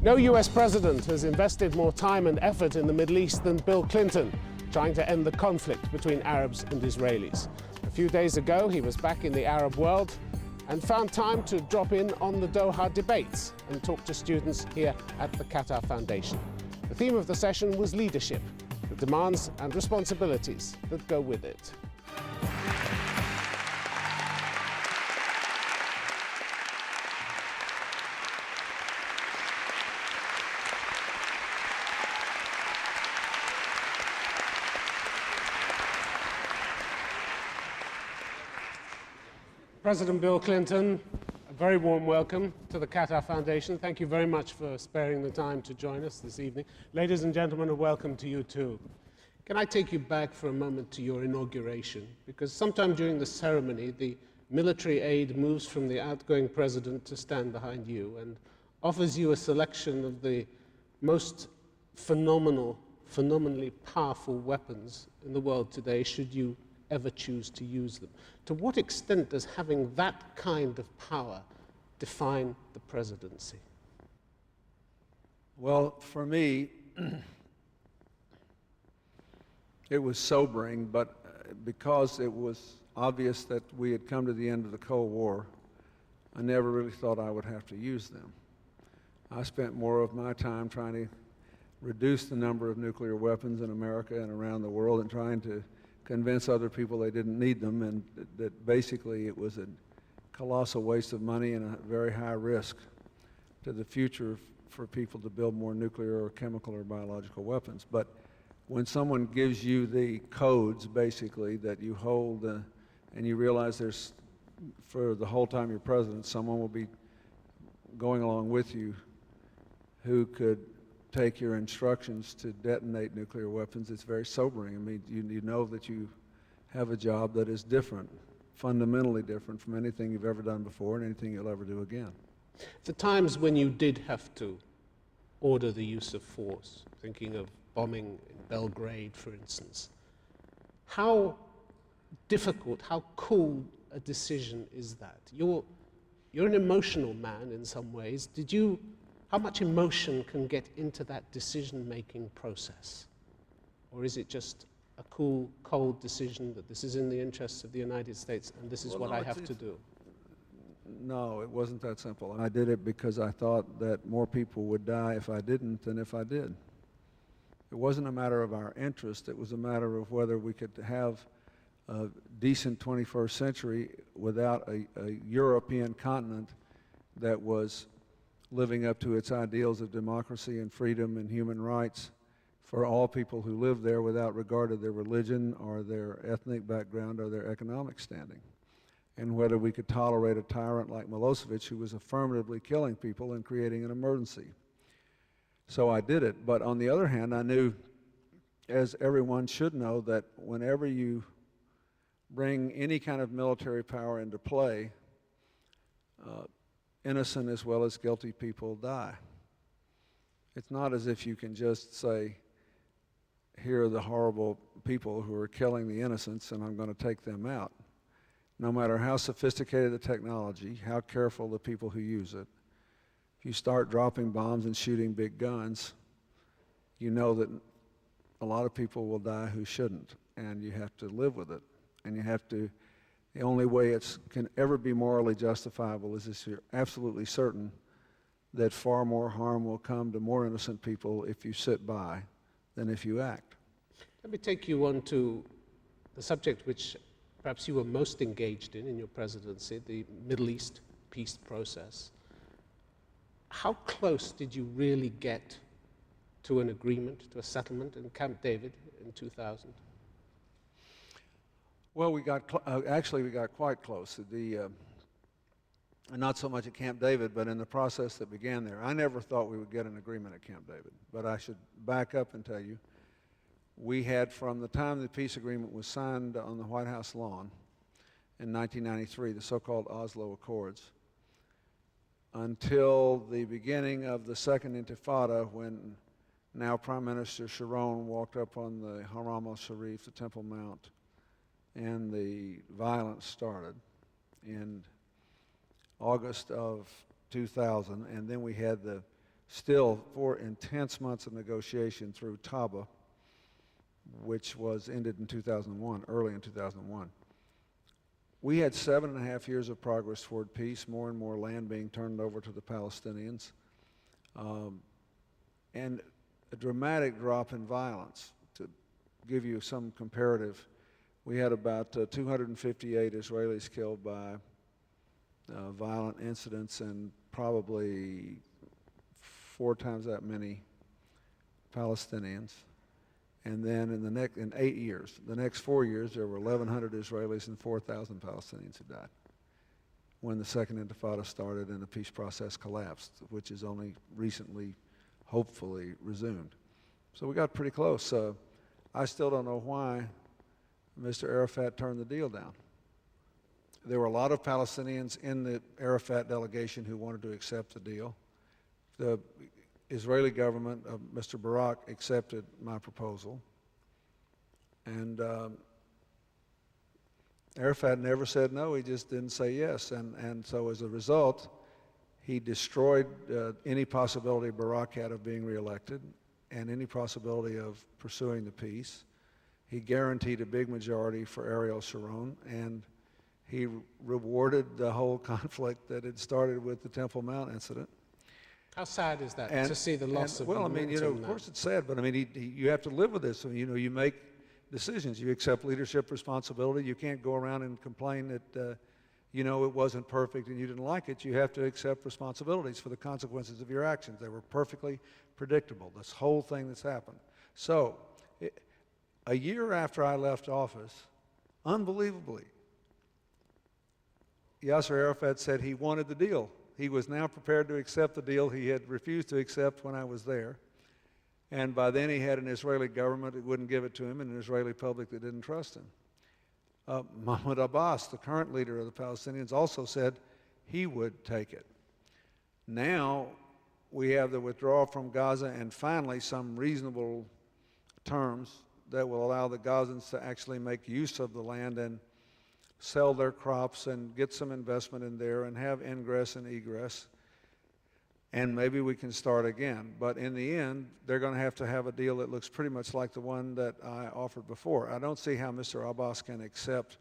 No US president has invested more time and effort in the Middle East than Bill Clinton, trying to end the conflict between Arabs and Israelis. A few days ago, he was back in the Arab world and found time to drop in on the Doha Debates and talk to students here at the Qatar Foundation. The theme of the session was leadership, the demands and responsibilities that go with it. President Bill Clinton, a very warm welcome to the Qatar Foundation. Thank you very much for sparing the time to join us this evening. Ladies and gentlemen, a welcome to you too. Can I take you back for a moment to your inauguration? Because sometime during the ceremony, the military aide moves from the outgoing president to stand behind you and offers you a selection of the most phenomenally powerful weapons in the world today, should you ever choose to use them. To what extent does having that kind of power define the presidency? Well, for me, it was sobering, but because it was obvious that we had come to the end of the Cold War, I never really thought I would have to use them. I spent more of my time trying to reduce the number of nuclear weapons in America and around the world and trying to convince other people they didn't need them, and that basically it was a colossal waste of money and a very high risk to the future for people to build more nuclear or chemical or biological weapons. But when someone gives you the codes, basically, that you hold, and you realize there's, for the whole time you're president, someone will be going along with you who could take your instructions to detonate nuclear weapons, it's very sobering. I mean, you know that you have a job that is different, fundamentally different from anything you've ever done before and anything you'll ever do again. The times when you did have to order the use of force, thinking of bombing in Belgrade, for instance, how difficult, how cool a decision is that? You're an emotional man in some ways. How much emotion can get into that decision-making process? Or is it just a cool, cold decision that this is in the interests of the United States and this is what I have to do? No, it wasn't that simple. I did it because I thought that more people would die if I didn't than if I did. It wasn't a matter of our interest. It was a matter of whether we could have a decent 21st century without a European continent that was living up to its ideals of democracy and freedom and human rights for all people who live there without regard to their religion or their ethnic background or their economic standing. And whether we could tolerate a tyrant like Milosevic, who was affirmatively killing people and creating an emergency. So I did it. But on the other hand, I knew, as everyone should know, that whenever you bring any kind of military power into play, innocent as well as guilty people die. It's not as if you can just say, here are the horrible people who are killing the innocents and I'm going to take them out. No matter how sophisticated the technology, how careful the people who use it, if you start dropping bombs and shooting big guns, you know that a lot of people will die who shouldn't, and you have to live with it. And you have to, the only way it can ever be morally justifiable is if you're absolutely certain that far more harm will come to more innocent people if you sit by than if you act. Let me take you on to the subject which perhaps you were most engaged in your presidency, the Middle East peace process. How close did you really get to an agreement, to a settlement in Camp David in 2000? Well, we got quite close. Not so much at Camp David, but in the process that began there. I never thought we would get an agreement at Camp David, but I should back up and tell you, we had, from the time the peace agreement was signed on the White House lawn in 1993, the so-called Oslo Accords, until the beginning of the Second Intifada, when now Prime Minister Sharon walked up on the Haram al-Sharif, the Temple Mount, and the violence started in August of 2000, and then we had the still 4 intense months of negotiation through Taba, which was ended in 2001, early in 2001. We had 7.5 years of progress toward peace, more and more land being turned over to the Palestinians, and a dramatic drop in violence. To give you some comparative, we had about 258 Israelis killed by violent incidents and probably 4 times that many Palestinians. And then in 8 years, the next 4 years, there were 1,100 Israelis and 4,000 Palestinians who died when the Second Intifada started and the peace process collapsed, which is only recently, hopefully, resumed. So we got pretty close. I still don't know why Mr. Arafat turned the deal down. There were a lot of Palestinians in the Arafat delegation who wanted to accept the deal. The Israeli government of Mr. Barak accepted my proposal. And Arafat never said no, he just didn't say yes. And so as a result, he destroyed any possibility Barak had of being reelected and any possibility of pursuing the peace. He guaranteed a big majority for Ariel Sharon, and he rewarded the whole conflict that had started with the Temple Mount incident. How sad is that, to see the loss of well, I mean, of course it's sad, but I mean, you have to live with this. You make decisions. You accept leadership responsibility. You can't go around and complain that, it wasn't perfect and you didn't like it. You have to accept responsibilities for the consequences of your actions. They were perfectly predictable, this whole thing that's happened. So, a year after I left office, unbelievably, Yasser Arafat said he wanted the deal. He was now prepared to accept the deal he had refused to accept when I was there. And by then he had an Israeli government that wouldn't give it to him and an Israeli public that didn't trust him. Mahmoud Abbas, the current leader of the Palestinians, also said he would take it. Now we have the withdrawal from Gaza and finally some reasonable terms that will allow the Gazans to actually make use of the land and sell their crops and get some investment in there and have ingress and egress, and maybe we can start again. But in the end, they're going to have a deal that looks pretty much like the one that I offered before. I don't see how Mr. Abbas can accept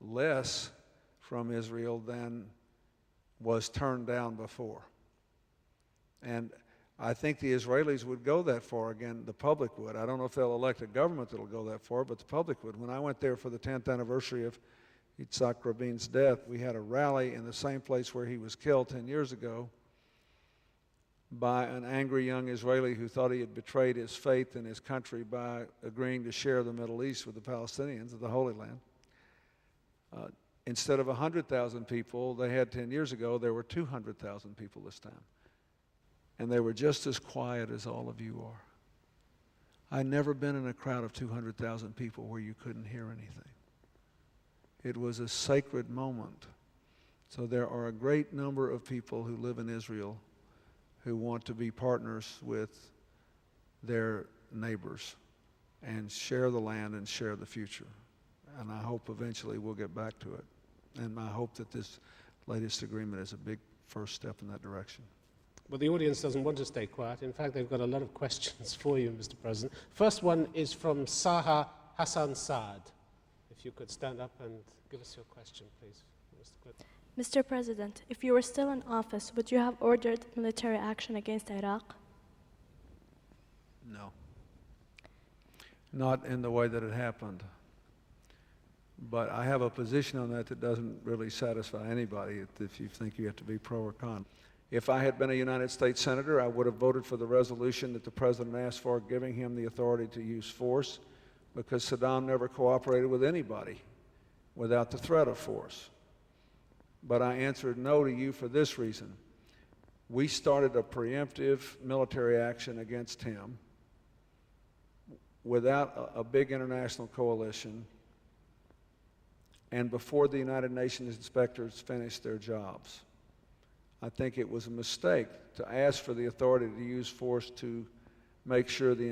less from Israel than was turned down before. And I think the Israelis would go that far. Again, the public would. I don't know if they'll elect a government that'll go that far, but the public would. When I went there for the 10th anniversary of Yitzhak Rabin's death, we had a rally in the same place where he was killed 10 years ago by an angry young Israeli who thought he had betrayed his faith and his country by agreeing to share the Middle East with the Palestinians of the Holy Land. Instead of 100,000 people they had 10 years ago, there were 200,000 people this time. And they were just as quiet as all of you are. I'd never been in a crowd of 200,000 people where you couldn't hear anything. It was a sacred moment. So there are a great number of people who live in Israel who want to be partners with their neighbors and share the land and share the future. And I hope eventually we'll get back to it. And I hope that this latest agreement is a big first step in that direction. Well, the audience doesn't want to stay quiet. In fact, they've got a lot of questions for you, Mr. President. First one is from Saha Hassan Saad. If you could stand up and give us your question, please, Mr. Clinton. Mr. President, if you were still in office, would you have ordered military action against Iraq? No. Not in the way that it happened. But I have a position on that doesn't really satisfy anybody if you think you have to be pro or con. If I had been a United States Senator, I would have voted for the resolution that the President asked for, giving him the authority to use force, because Saddam never cooperated with anybody without the threat of force. But I answered no to you for this reason. We started a preemptive military action against him without a big international coalition and before the United Nations inspectors finished their jobs. I think it was a mistake to ask for the authority to use force to make sure the